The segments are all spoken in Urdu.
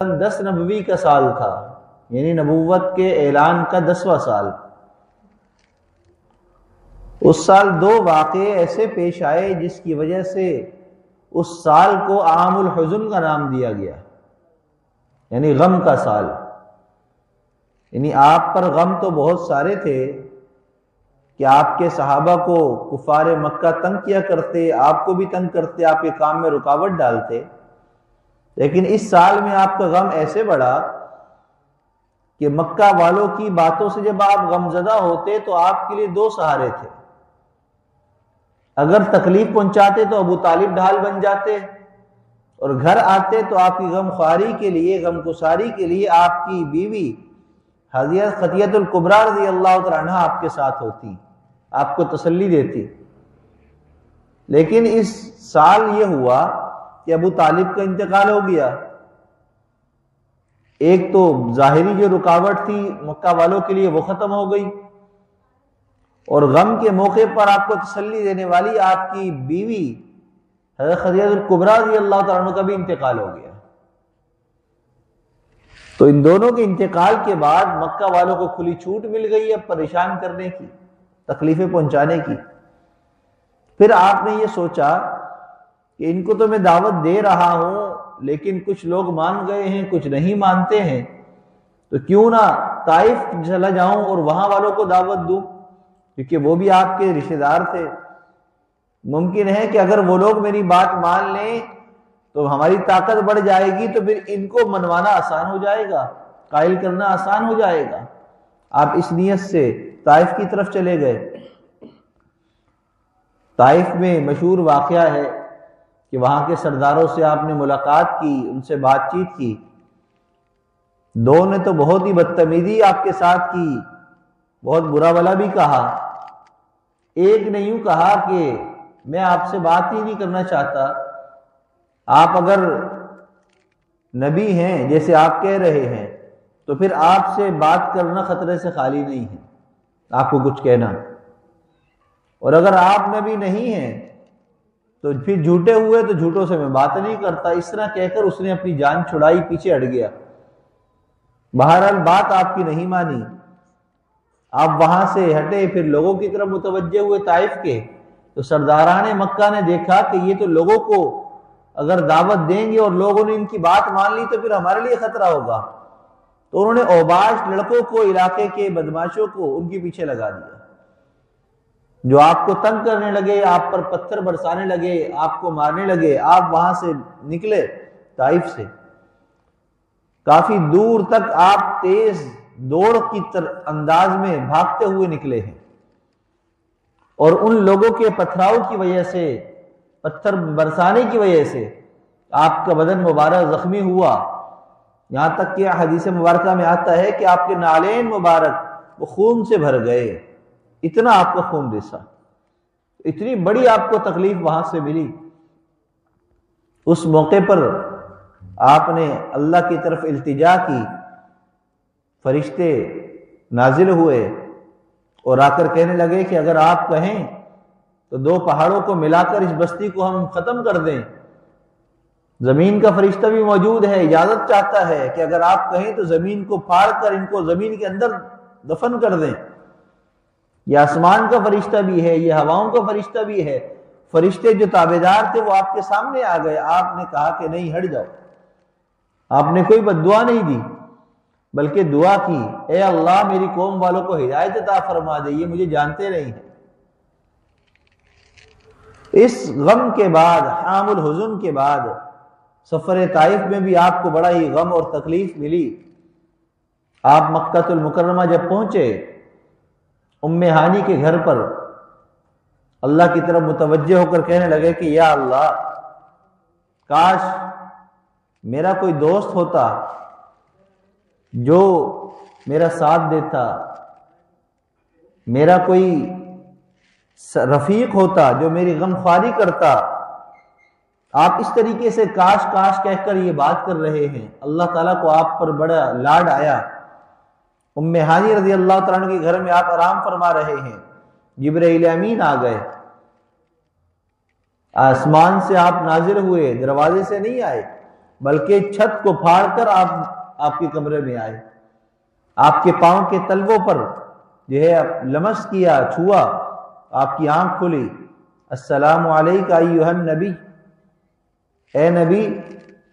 10 نبوی کا سال تھا، یعنی نبوت کے اعلان کا 10واں سال۔ اس سال 2 واقعے ایسے پیش آئے جس کی وجہ سے اس سال کو عام الحزن کا نام دیا گیا، یعنی غم کا سال۔ یعنی آپ پر غم تو بہت سارے تھے کہ آپ کے صحابہ کو کفار مکہ تنگ کیا کرتے، آپ کو بھی تنگ کرتے، آپ کے کام میں رکاوٹ ڈالتے، لیکن اس سال میں آپ کا غم ایسے بڑھا کہ مکہ والوں کی باتوں سے جب آپ غم زدہ ہوتے تو آپ کے لیے 2 سہارے تھے۔ اگر تکلیف پہنچاتے تو ابو طالب ڈھال بن جاتے، اور گھر آتے تو آپ کی غم خواری کے لیے، غم گساری کے لیے آپ کی بیوی حضرت خدیجہ الکبریٰ رضی اللہ تعالیٰ عنہا آپ کے ساتھ ہوتی، آپ کو تسلی دیتی۔ لیکن اس سال یہ ہوا کہ ابو طالب کا انتقال ہو گیا۔ ایک تو ظاہری جو رکاوٹ تھی مکہ والوں کے لیے وہ ختم ہو گئی، اور غم کے موقع پر آپ کو تسلی دینے والی آپ کی بیوی حضرت خدیجہ الکبریٰ رضی اللہ تعالیٰ عنہ کا بھی انتقال ہو گیا۔ تو ان دونوں کے انتقال کے بعد مکہ والوں کو کھلی چھوٹ مل گئی اب پریشان کرنے کی، تکلیفیں پہنچانے کی۔ پھر آپ نے یہ سوچا کہ ان کو تو میں دعوت دے رہا ہوں، لیکن کچھ لوگ مان گئے ہیں، کچھ نہیں مانتے ہیں، تو کیوں نہ طائف چلا جاؤں اور وہاں والوں کو دعوت دوں، کیونکہ وہ بھی آپ کے رشتہ دار تھے۔ ممکن ہے کہ اگر وہ لوگ میری بات مان لیں تو ہماری طاقت بڑھ جائے گی، تو پھر ان کو منوانا آسان ہو جائے گا، قائل کرنا آسان ہو جائے گا۔ آپ اس نیت سے طائف کی طرف چلے گئے۔ طائف میں مشہور واقعہ ہے کہ وہاں کے سرداروں سے آپ نے ملاقات کی، ان سے بات چیت کی۔ 2 نے تو بہت ہی بدتمیزی آپ کے ساتھ کی، بہت برا بھلا بھی کہا۔ ایک نے یوں کہا کہ میں آپ سے بات ہی نہیں کرنا چاہتا، آپ اگر نبی ہیں جیسے آپ کہہ رہے ہیں تو پھر آپ سے بات کرنا خطرے سے خالی نہیں ہے، آپ کو کچھ کہنا، اور اگر آپ نبی نہیں ہیں تو پھر جھوٹے ہوئے تو جھوٹوں سے میں بات نہیں کرتا۔ اس طرح کہہ کر اس نے اپنی جان چھڑائی، پیچھے ہٹ گیا۔ بہرحال بات آپ کی نہیں مانی، آپ وہاں سے ہٹے، پھر لوگوں کی طرف متوجہ ہوئے طائف کے، تو سرداران مکہ نے دیکھا کہ یہ تو لوگوں کو اگر دعوت دیں گے اور لوگوں نے ان کی بات مان لی تو پھر ہمارے لیے خطرہ ہوگا، تو انہوں نے اوباش لڑکوں کو، علاقے کے بدماشوں کو ان کے پیچھے لگا دیا، جو آپ کو تنگ کرنے لگے، آپ پر پتھر برسانے لگے، آپ کو مارنے لگے۔ آپ وہاں سے نکلے طائف سے، کافی دور تک آپ تیز دوڑ کی انداز میں بھاگتے ہوئے نکلے ہیں، اور ان لوگوں کے پتھراؤ کی وجہ سے، پتھر برسانے کی وجہ سے آپ کا بدن مبارک زخمی ہوا، یہاں تک کہ حدیث مبارکہ میں آتا ہے کہ آپ کے نالین مبارک وہ خون سے بھر گئے، اتنا آپ کا خون رسا، اتنی بڑی آپ کو تکلیف وہاں سے ملی۔ اس موقع پر آپ نے اللہ کی طرف التجا کی، فرشتے نازل ہوئے اور آ کر کہنے لگے کہ اگر آپ کہیں تو 2 پہاڑوں کو ملا کر اس بستی کو ہم ختم کر دیں۔ زمین کا فرشتہ بھی موجود ہے، اجازت چاہتا ہے کہ اگر آپ کہیں تو زمین کو پھاڑ کر ان کو زمین کے اندر دفن کر دیں۔ یہ آسمان کا فرشتہ بھی ہے، یہ ہواؤں کا فرشتہ بھی ہے۔ فرشتے جو تابعدار تھے وہ آپ کے سامنے آ گئے، آپ نے کہا کہ نہیں، ہٹ جاؤ۔ آپ نے کوئی بد دعا نہیں دی، بلکہ دعا کی، اے اللہ میری قوم والوں کو ہدایت عطا فرما دے، یہ مجھے جانتے نہیں ہیں۔ اس غم کے بعد، عام الحزن کے بعد، سفر طائف میں بھی آپ کو بڑا ہی غم اور تکلیف ملی۔ آپ مکہ المکرمہ جب پہنچے، ام ہانی کے گھر پر اللہ کی طرف متوجہ ہو کر کہنے لگے کہ یا اللہ، کاش میرا کوئی دوست ہوتا جو میرا ساتھ دیتا، میرا کوئی رفیق ہوتا جو میری غم خواری کرتا۔ آپ اس طریقے سے کاش کاش کہہ کر یہ بات کر رہے ہیں، اللہ تعالیٰ کو آپ پر بڑا لاڈ آیا۔ ام ہانی رضی اللہ تعالیٰ عنہ کے گھر میں آپ آرام فرما رہے ہیں، جبرائیل امین آ گئے، آسمان سے آپ نازل ہوئے، دروازے سے نہیں آئے، بلکہ چھت کو پھاڑ کر آپ کے کمرے میں آئے، آپ کے پاؤں کے تلووں پر جو ہے لمس کیا، چھوا، آپ کی آنکھ کھلی، السلام علیکہ ایھا النبی، اے نبی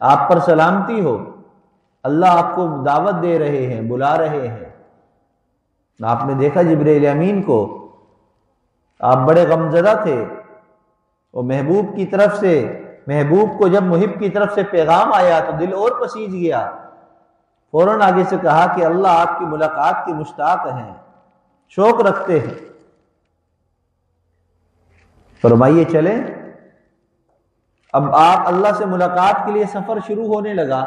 آپ پر سلامتی ہو، اللہ آپ کو دعوت دے رہے ہیں، بلا رہے ہیں۔ آپ نے دیکھا جبرائیل امین کو، آپ بڑے غمزدہ تھے، اور محبوب کی طرف سے، محبوب کو جب محب کی طرف سے پیغام آیا تو دل اور پسیج گیا، فوراً آگے سے کہا کہ اللہ آپ کی ملاقات کے مشتاق ہیں، شوق رکھتے ہیں۔ فرمائیے چلیں۔ اب آپ اللہ سے ملاقات کے لیے سفر شروع ہونے لگا،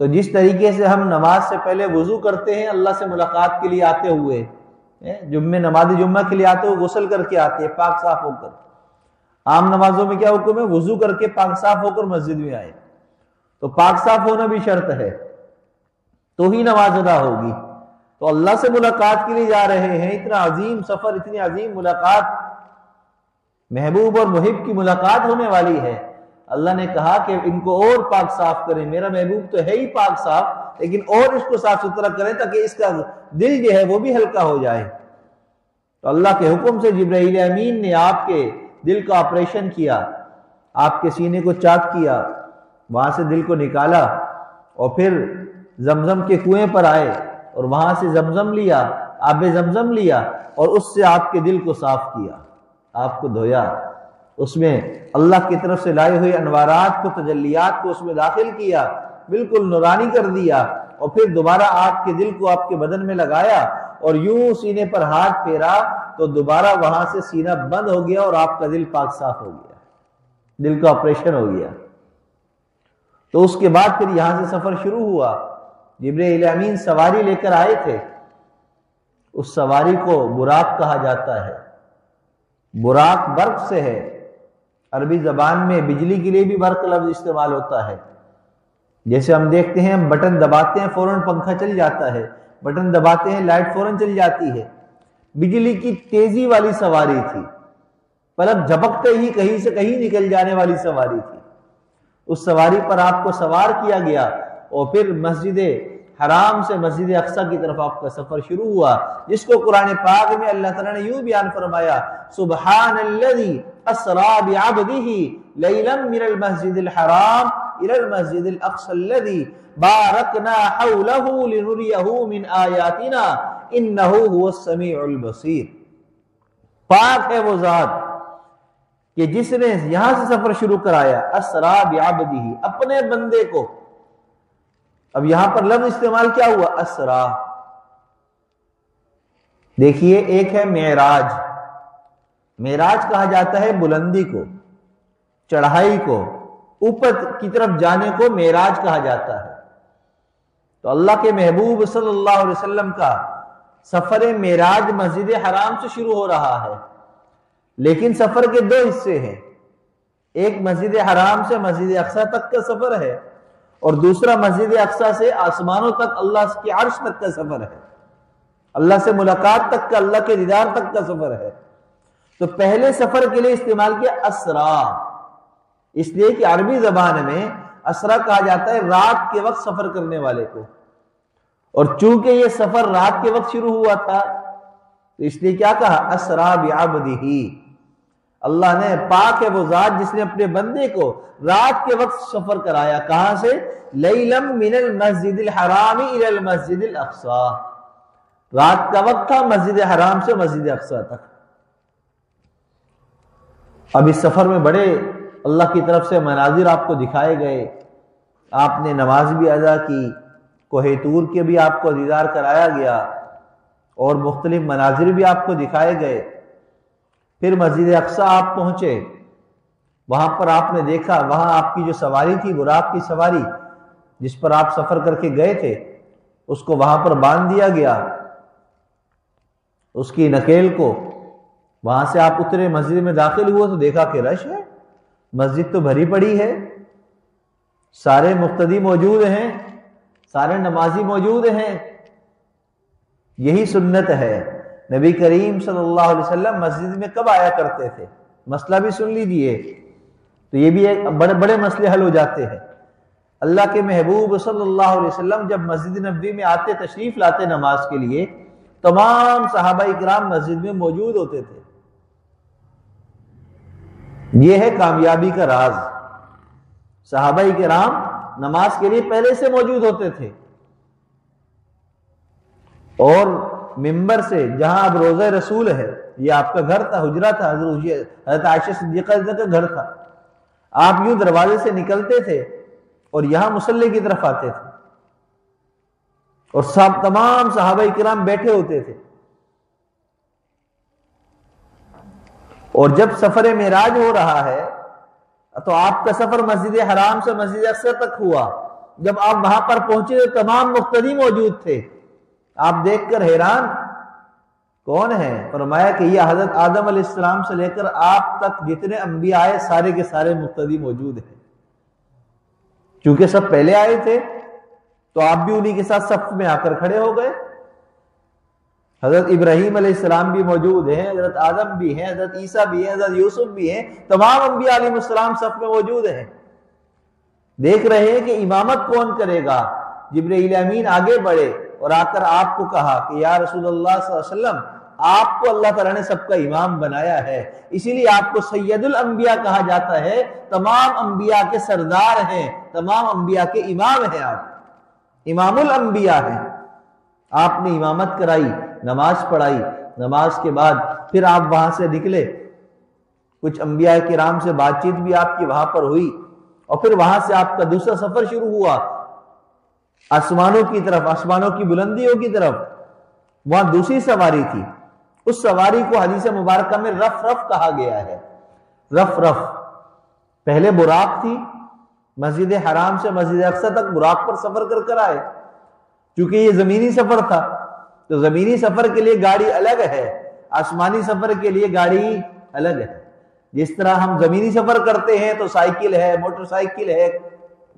تو جس طریقے سے ہم نماز سے پہلے وضو کرتے ہیں اللہ سے ملاقات کے لیے آتے ہوئے، نماز جمعہ کے لیے آتے ہوئے غسل کر کے آتے ہیں پاک صاف ہو کر، عام نمازوں میں کیا حکم ہے؟ وضو کر کے پاک صاف ہو کر مسجد میں آئے، تو پاک صاف ہونا بھی شرط ہے تو ہی نماز ادا ہوگی۔ تو اللہ سے ملاقات کے لیے جا رہے ہیں، اتنا عظیم سفر، اتنی عظیم ملاقات، محبوب اور محب کی ملاقات ہونے والی ہے۔ اللہ نے کہا کہ ان کو اور پاک صاف کریں، میرا محبوب تو ہے ہی پاک صاف، لیکن اور اس کو صاف ستھرا کریں تاکہ اس کا دل جو ہے وہ بھی ہلکا ہو جائے۔ تو اللہ کے حکم سے جبرائیل امین نے آپ کے دل کا آپریشن کیا، آپ کے سینے کو چاک کیا، وہاں سے دل کو نکالا، اور پھر زمزم کے کنویں پر آئے اور وہاں سے زمزم لیا، آب زمزم لیا، اور اس سے آپ کے دل کو صاف کیا، آپ کو دھویا، اس میں اللہ کی طرف سے لائے ہوئے انوارات کو، تجلیات کو اس میں داخل کیا، بالکل نورانی کر دیا، اور پھر دوبارہ آپ کے دل کو آپ کے بدن میں لگایا، اور یوں سینے پر ہاتھ پھیرا تو دوبارہ وہاں سے سینہ بند ہو گیا اور آپ کا دل پاک صاف ہو گیا، دل کا آپریشن ہو گیا۔ تو اس کے بعد پھر یہاں سے سفر شروع ہوا۔ جبرائیل امین سواری لے کر آئے تھے، اس سواری کو براق کہا جاتا ہے۔ براق برق سے ہے، عربی زبان میں بجلی کے لیے بھی برق لفظ استعمال ہوتا ہے۔ جیسے ہم دیکھتے ہیں، ہم بٹن دباتے ہیں فوراً پنکھا چل جاتا ہے، بٹن دباتے ہیں لائٹ فوراً چل جاتی ہے۔ بجلی کی تیزی والی سواری تھی، پلک جھپکتے ہی کہیں سے کہیں نکل جانے والی سواری تھی۔ اس سواری پر آپ کو سوار کیا گیا، اور پھر مسجد حرام سے مسجد اقصی کی طرف آپ کا سفر شروع ہوا، جس کو قرآن پاک میں اللہ تعالیٰ نے یوں بیان فرمایا، سبحان الذی اسریٰ بعبدہ لیلا من المسجد الحرام الی المسجد الاقصی الذی بارکنا حولہ لنریہ من آیاتنا انہ هو السمیع البصیر۔ پاک ہے وہ ذات کہ جس نے یہاں سے سفر شروع کرایا، اسریٰ بعبدہ، اپنے بندے کو۔ اب یہاں پر لفظ استعمال کیا ہوا؟ اسریٰ۔ دیکھیے، ایک ہے معراج، معراج کہا جاتا ہے بلندی کو، چڑھائی کو، اوپر کی طرف جانے کو معراج کہا جاتا ہے۔ تو اللہ کے محبوب صلی اللہ علیہ وسلم کا سفر معراج مسجد حرام سے شروع ہو رہا ہے، لیکن سفر کے دو حصے ہیں، ایک مسجد حرام سے مسجد اقصی تک کا سفر ہے، اور دوسرا مسجد اقصی سے آسمانوں تک، اللہ کی عرش تک کا سفر ہے، اللہ سے ملاقات تک کا، اللہ کے دیدار تک کا سفر ہے۔ تو پہلے سفر کے لیے استعمال کیا اسریٰ، اس لیے کہ عربی زبان میں اسریٰ کہا جاتا ہے رات کے وقت سفر کرنے والے کو، اور چونکہ یہ سفر رات کے وقت شروع ہوا تھا تو اس لیے کیا کہا؟ اسریٰ بعبدہ۔ اللہ نے، پاک ہے وہ ذات جس نے اپنے بندے کو رات کے وقت سفر کرایا، کہاں سے؟ لیلا من المسجد الحرام الی المسجد الاقصی، رات کا وقت تھا، مسجد حرام سے مسجد اقصی تک۔ اب اس سفر میں بڑے اللہ کی طرف سے مناظر آپ کو دکھائے گئے، آپ نے نماز بھی ادا کی، کوہ طور کے بھی آپ کو دیدار کرایا گیا، اور مختلف مناظر بھی آپ کو دکھائے گئے۔ پھر مسجد اقصی آپ پہنچے، وہاں پر آپ نے دیکھا، وہاں آپ کی جو سواری تھی، براق کی سواری جس پر آپ سفر کر کے گئے تھے، اس کو وہاں پر باندھ دیا گیا، اس کی نکیل کو۔ وہاں سے آپ اترے، مسجد میں داخل ہوئے تو دیکھا کہ رش ہے، مسجد تو بھری پڑی ہے، سارے مقتدی موجود ہیں، سارے نمازی موجود ہیں۔ یہی سنت ہے۔ نبی کریم صلی اللہ علیہ وسلم مسجد میں کب آیا کرتے تھے؟ مسئلہ بھی سن لیجئے، تو یہ بھی ایک بڑے بڑے مسئلے حل ہو جاتے ہیں۔ اللہ کے محبوب صلی اللہ علیہ وسلم جب مسجد نبوی میں آتے، تشریف لاتے نماز کے لیے، تمام صحابہ کرام مسجد میں موجود ہوتے تھے۔ یہ ہے کامیابی کا راز۔ صحابہ کرام نماز کے لیے پہلے سے موجود ہوتے تھے، اور ممبر سے، جہاں اب روضہ رسول ہے، یہ آپ کا گھر تھا، حجرہ تھا، حضرت عائشہ صدیقہ کا گھر تھا، آپ یوں دروازے سے نکلتے تھے اور یہاں مصلی کی طرف آتے تھے، اور تمام صحابہ کرام بیٹھے ہوتے تھے۔ اور جب سفر معراج ہو رہا ہے تو آپ کا سفر مسجد حرام سے مسجد اقصی تک ہوا۔ جب آپ وہاں پر پہنچے تو تمام مقتدی موجود تھے۔ آپ دیکھ کر حیران، کون ہے؟ فرمایا کہ یہ حضرت آدم علیہ السلام سے لے کر آپ تک جتنے انبیاء آئے سارے کے سارے مقتدی موجود ہیں۔ چونکہ سب پہلے آئے تھے تو آپ بھی انہی کے ساتھ صف میں آ کر کھڑے ہو گئے۔ حضرت ابراہیم علیہ السلام بھی موجود ہیں، حضرت آدم بھی ہیں، حضرت عیسیٰ بھی ہیں، حضرت یوسف بھی ہیں، تمام انبیاء علیہ السلام صف میں موجود ہیں۔ دیکھ رہے ہیں کہ امامت کون کرے گا۔ جبرائیل امین آگے بڑھے اور آ کر آپ کو کہا کہ یا رسول اللہ صلی اللہ علیہ وسلم، آپ کو اللہ تعالیٰ نے سب کا امام بنایا ہے، اسی لیے آپ کو سید الانبیاء کہا جاتا ہے، تمام انبیاء کے سردار ہیں، تمام انبیاء کے امام ہیں، آپ امام الانبیاء ہیں۔ آپ نے امامت کرائی، نماز پڑھائی، نماز کے بعد پھر آپ وہاں سے نکلے، کچھ انبیاء کرام سے بات چیت بھی آپ کی وہاں پر ہوئی، اور پھر وہاں سے آپ کا دوسرا سفر شروع ہوا آسمانوں کی طرف، آسمانوں کی بلندیوں کی طرف۔ وہاں دوسری سواری تھی، اس سواری کو حدیث مبارکہ میں رف رف کہا گیا ہے۔ رف رف، پہلے براق تھی، مسجد حرام سے مسجد اقصی تک براق پر سفر کر کر آئے۔ چونکہ یہ زمینی سفر تھا تو زمینی سفر کے لیے گاڑی الگ ہے، آسمانی سفر کے لیے گاڑی الگ ہے۔ جس طرح ہم زمینی سفر کرتے ہیں تو سائیکل ہے، موٹر سائیکل ہے،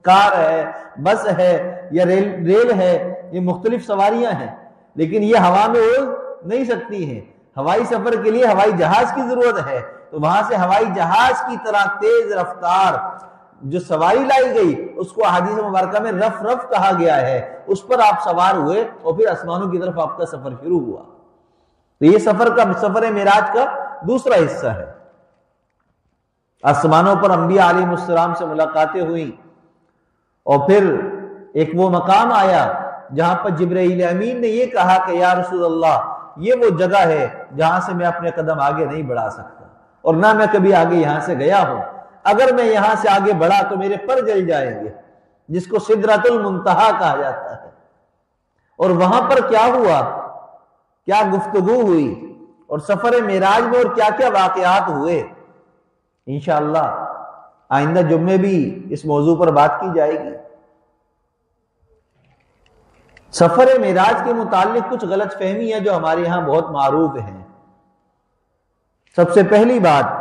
کار ہے، بس ہے یا ریل ہے، یہ مختلف سواریاں ہیں، لیکن یہ ہوا میں اڑ نہیں سکتی ہیں۔ ہوائی سفر کے لیے ہوائی جہاز کی ضرورت ہے، تو وہاں سے ہوائی جہاز کی طرح تیز رفتار جو سواری لائی گئی اس کو حدیث مبارکہ میں رف رف کہا گیا ہے۔ اس پر آپ سوار ہوئے اور پھر آسمانوں کی طرف آپ کا سفر شروع ہوا۔ تو یہ سفر معراج کا دوسرا حصہ ہے۔ آسمانوں پر انبیاء علیہ السلام سے ملاقاتیں ہوئیں، اور پھر ایک وہ مقام آیا جہاں پر جبرائیل امین نے یہ کہا کہ یا رسول اللہ، یہ وہ جگہ ہے جہاں سے میں اپنے قدم آگے نہیں بڑھا سکتا، اور نہ میں کبھی آگے یہاں سے گیا ہوں۔ اگر میں یہاں سے آگے بڑھا تو میرے پر جل جائیں گے، جس کو سدرۃ المنتہا کہا جاتا ہے۔ اور وہاں پر کیا ہوا، کیا گفتگو ہوئی، اور سفر معراج میں اور کیا کیا واقعات ہوئے، انشاءاللہ آئندہ جمعے بھی اس موضوع پر بات کی جائے گی۔ سفر معراج کے متعلق کچھ غلط فہمی ہے جو ہمارے یہاں بہت معروف ہیں۔ سب سے پہلی بات،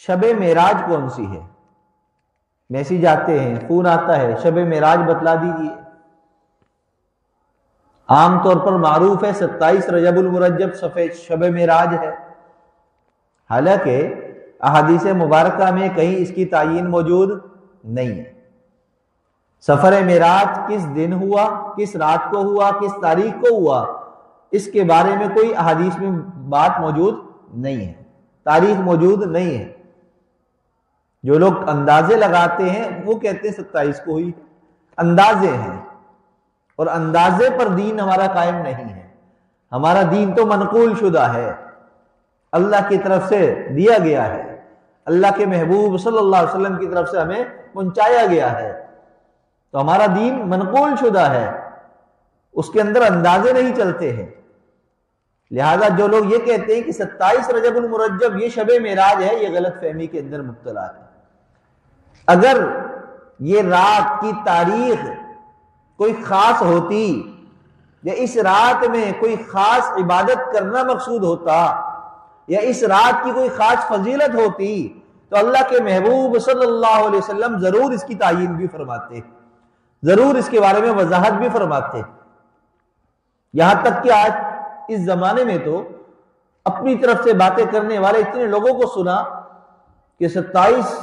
شب معراج کون سی ہے؟ میسیج آتے ہیں، فون آتا ہے، شب معراج بتلا دیجیے۔ عام طور پر معروف ہے 27 رجب المرجب شب معراج ہے، حالانکہ احادیث مبارکہ میں کہیں اس کی تعین موجود نہیں ہے۔ سفر معراج کس دن ہوا، کس رات کو ہوا، کس تاریخ کو ہوا، اس کے بارے میں کوئی احادیث میں بات موجود نہیں ہے، تاریخ موجود نہیں ہے۔ جو لوگ اندازے لگاتے ہیں وہ کہتے ہیں 27 کو ہوئی، اندازے ہیں، اور اندازے پر دین ہمارا قائم نہیں ہے۔ ہمارا دین تو منقول شدہ ہے، اللہ کی طرف سے دیا گیا ہے، اللہ کے محبوب صلی اللہ علیہ وسلم کی طرف سے ہمیں پہنچایا گیا ہے، تو ہمارا دین منقول شدہ ہے، اس کے اندر اندازے نہیں چلتے ہیں۔ لہذا جو لوگ یہ کہتے ہیں کہ 27 رجب المرجب یہ شب معراج ہے، یہ غلط فہمی کے اندر مبتلا ہے۔ اگر یہ رات کی تاریخ کوئی خاص ہوتی یا اس رات میں کوئی خاص عبادت کرنا مقصود ہوتا یا اس رات کی کوئی خاص فضیلت ہوتی تو اللہ کے محبوب صلی اللہ علیہ وسلم ضرور اس کی تعیین بھی فرماتے، ضرور اس کے بارے میں وضاحت بھی فرماتے۔ یہاں تک کہ آج اس زمانے میں تو اپنی طرف سے باتیں کرنے والے اتنے لوگوں کو سنا کہ 27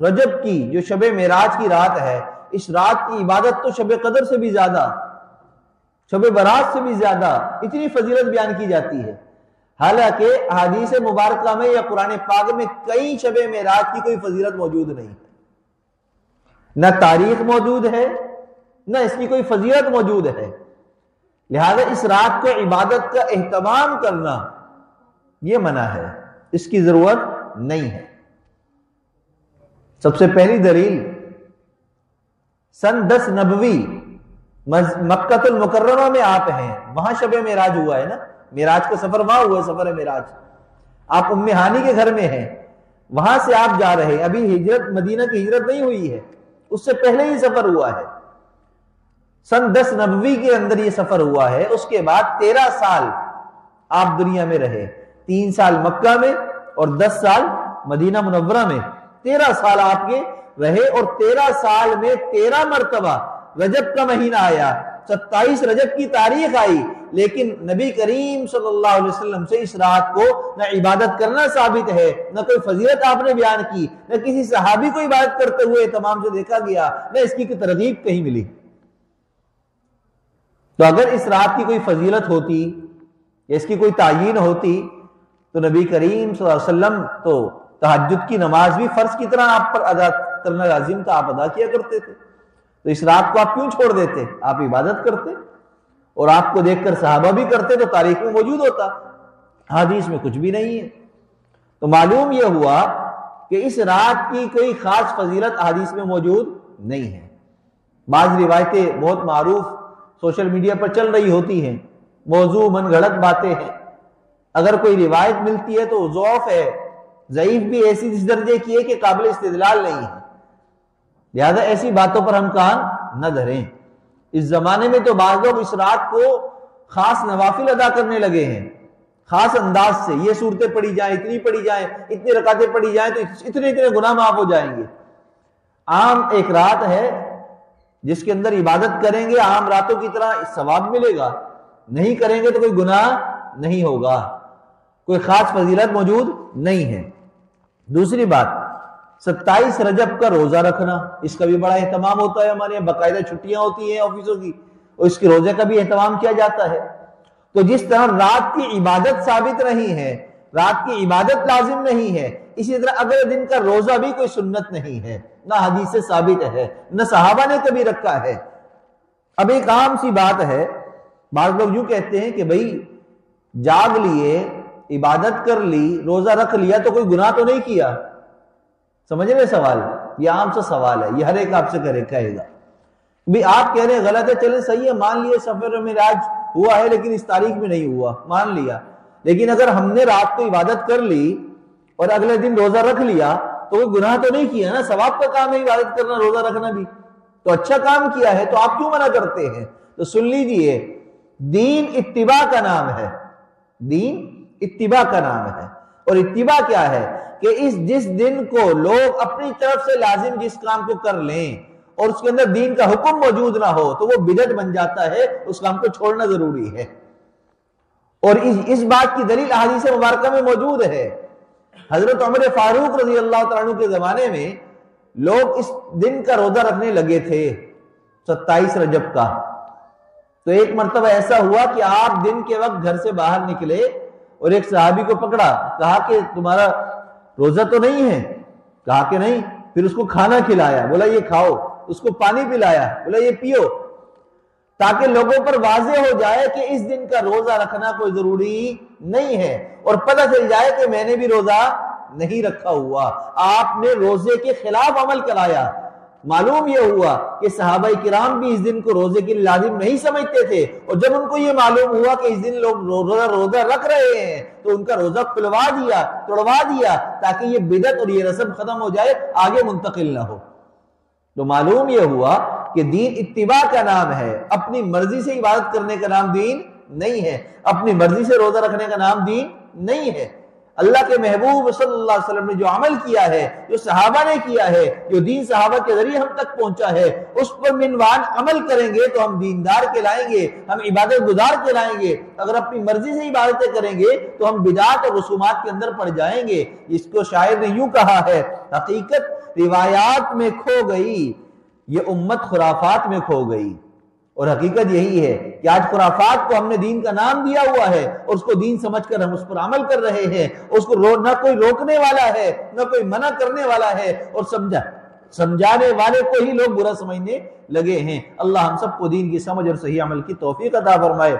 رجب کی جو شب معراج کی رات ہے، اس رات کی عبادت تو شب قدر سے بھی زیادہ، شب برات سے بھی زیادہ اتنی فضیلت بیان کی جاتی ہے، حالانکہ احادیث مبارکہ میں یا قرآن پاک میں کئی شب معراج کی کوئی فضیلت موجود نہیں ہے، نہ تاریخ موجود ہے نہ اس کی کوئی فضیلت موجود ہے۔ لہذا اس رات کو عبادت کا اہتمام کرنا یہ منع ہے، اس کی ضرورت نہیں ہے۔ سب سے پہلی دلیل سن 10 نبوی مکہ المکرمہ میں آپ ہیں، وہاں شب معراج ہوا ہے نا، معراج کا سفر وہاں ہوا ہے، سفر معراج۔ آپ ام ہانی کے گھر میں ہیں، وہاں سے آپ جا رہے ہیں، ابھی ہجرت مدینہ کی ہجرت نہیں ہوئی ہے، اس سے پہلے ہی سفر ہوا ہے، سن 10 نبوی کے اندر یہ سفر ہوا ہے۔ اس کے بعد 13 سال آپ دنیا میں رہے، 3 سال مکہ میں اور 10 سال مدینہ منورہ میں، 13 سال آپ کے رہے، اور 13 سال میں 13 مرتبہ رجب کا مہینہ آیا، 27 رجب کی تاریخ آئی، لیکن نبی کریم صلی اللہ علیہ وسلم سے اس رات کو نہ عبادت کرنا ثابت ہے، نہ کوئی فضیلت آپ نے بیان کی، نہ کسی صحابی کو عبادت کرتے ہوئے تمام سے دیکھا گیا، نہ اس کی کوئی ترغیب کہیں ملی۔ تو اگر اس رات کی کوئی فضیلت ہوتی یا اس کی کوئی تعیین ہوتی تو نبی کریم صلی اللہ علیہ وسلم تو تہجد کی نماز بھی فرض کی طرح آپ پر ادا کرنا لازم تھا، آپ ادا کیا کرتے تھے، تو اس رات کو آپ کیوں چھوڑ دیتے؟ آپ عبادت کرتے، اور آپ کو دیکھ کر صحابہ بھی کرتے تو تاریخ میں موجود ہوتا، حدیث میں کچھ بھی نہیں ہے۔ تو معلوم یہ ہوا کہ اس رات کی کوئی خاص فضیلت حدیث میں موجود نہیں ہے۔ بعض روایتیں بہت معروف سوشل میڈیا پر چل رہی ہوتی ہیں، موضوع من گھڑت باتیں ہیں، اگر کوئی روایت ملتی ہے تو ضعف ہے، ضعیف بھی ایسی اس درجے کی ہے کہ قابل استدلال نہیں ہے، لہذا ایسی باتوں پر ہم کان نہ دھریں۔ اس زمانے میں تو بعض لوگ اس رات کو خاص نوافل ادا کرنے لگے ہیں، خاص انداز سے، یہ صورتیں پڑھی جائیں، اتنی پڑھی جائیں، اتنی رکعتیں پڑھی جائیں تو اتنے گناہ معاف ہو جائیں گے۔ عام ایک رات ہے جس کے اندر عبادت کریں گے عام راتوں کی طرح ثواب ملے گا، نہیں کریں گے تو کوئی گناہ نہیں ہوگا، کوئی خاص فضیلت موجود نہیں ہے۔ دوسری بات، 27 رجب کا روزہ رکھنا، اس کا بھی بڑا اہتمام ہوتا ہے، ہمارے یہاں باقاعدہ چھٹیاں ہوتی ہیں آفیسوں کی، اور اس کے روزے کا بھی اہتمام کیا جاتا ہے۔ تو جس طرح رات کی عبادت ثابت نہیں ہے، رات کی عبادت لازم نہیں ہے، اسی طرح اگلے دن کا روزہ بھی کوئی سنت نہیں ہے، نہ حدیث سے ثابت ہے، نہ صحابہ نے کبھی رکھا ہے۔ اب ایک عام سی بات ہے، بعض لوگ یوں کہتے ہیں کہ بھئی جاگ لیے، عبادت کر لی، روزہ رکھ لیا تو کوئی گناہ تو نہیں کیا؟ سمجھ رہے سوال؟ یہ عام سا سوال ہے، یہ ہر ایک آپ سے کہے گا بھی آپ کہہ رہے ہیں غلط ہے، چلیں صحیح ہے، مان لیے سفر معراج ہوا ہے لیکن اس تاریخ میں نہیں ہوا، مان لیا، لیکن اگر ہم نے رات کو عبادت کر لی اور اگلے دن روزہ رکھ لیا تو کوئی گناہ تو نہیں کیا نا، ثواب کا کام ہے عبادت کرنا، روزہ رکھنا بھی تو اچھا کام کیا ہے، تو آپ کیوں منع کرتے ہیں؟ تو سن لیجئے، دین اتباع کا نام ہے، دین اتباع کا نام ہے، اور اتباع کیا ہے کہ جس دن کو لوگ اپنی طرف سے لازم جس کام کو کر لیں اور اس کے اندر دین کا حکم موجود نہ ہو تو وہ بدعت بن جاتا ہے، اس کام کو چھوڑنا ضروری ہے۔ اور اس بات کی دلیل احادیث مبارکہ میں موجود ہے۔ حضرت عمر فاروق رضی اللہ تعالیٰ عنہ کے زمانے میں لوگ اس دن کا روزہ رکھنے لگے تھے، 27 رجب کا۔ تو ایک مرتبہ ایسا ہوا کہ آپ دن کے وقت گھر سے باہر نکلے اور ایک صحابی کو پکڑا، کہا کہ تمہارا روزہ تو نہیں ہے؟ کہا کہ نہیں۔ پھر اس کو کھانا کھلایا، بولا یہ کھاؤ، اس کو پانی پلایا، بولا یہ پیو، تاکہ لوگوں پر واضح ہو جائے کہ اس دن کا روزہ رکھنا کوئی ضروری نہیں ہے، اور پتہ چل جائے کہ میں نے بھی روزہ نہیں رکھا ہوا۔ آپ نے روزے کے خلاف عمل کرایا۔ معلوم یہ ہوا کہ صحابہ کرام بھی اس دن کو روزے کے لازم نہیں سمجھتے تھے، اور جب ان کو یہ معلوم ہوا کہ اس دن لوگ روزہ رکھ رہے ہیں تو ان کا روزہ کھلوا دیا، توڑوا دیا، تاکہ یہ بدعت اور یہ رسم ختم ہو جائے، آگے منتقل نہ ہو۔ تو معلوم یہ ہوا کہ دین اتباع کا نام ہے، اپنی مرضی سے عبادت کرنے کا نام دین نہیں ہے، اپنی مرضی سے روزہ رکھنے کا نام دین نہیں ہے۔ اللہ کے محبوب صلی اللہ علیہ وسلم نے جو عمل کیا ہے، جو صحابہ نے کیا ہے، جو دین صحابہ کے ذریعے ہم تک پہنچا ہے، اس پر منوان عمل کریں گے تو ہم دیندار کہلائیں گے، ہم عبادت گزار کہلائیں گے۔ اگر اپنی مرضی سے عبادتیں کریں گے تو ہم بدعات اور رسومات کے اندر پڑ جائیں گے۔ اس کو شاعر نے یوں کہا ہے، حقیقت روایات میں کھو گئی، یہ امت خرافات میں کھو گئی۔ اور حقیقت یہی ہے کہ آج خرافات کو ہم نے دین کا نام دیا ہوا ہے، اور اس کو دین سمجھ کر ہم اس پر عمل کر رہے ہیں۔ اس کو نہ کوئی روکنے والا ہے، نہ کوئی منع کرنے والا ہے، اور سمجھانے والے کو ہی لوگ برا سمجھنے لگے ہیں۔ اللہ ہم سب کو دین کی سمجھ اور صحیح عمل کی توفیق عطا فرمائے۔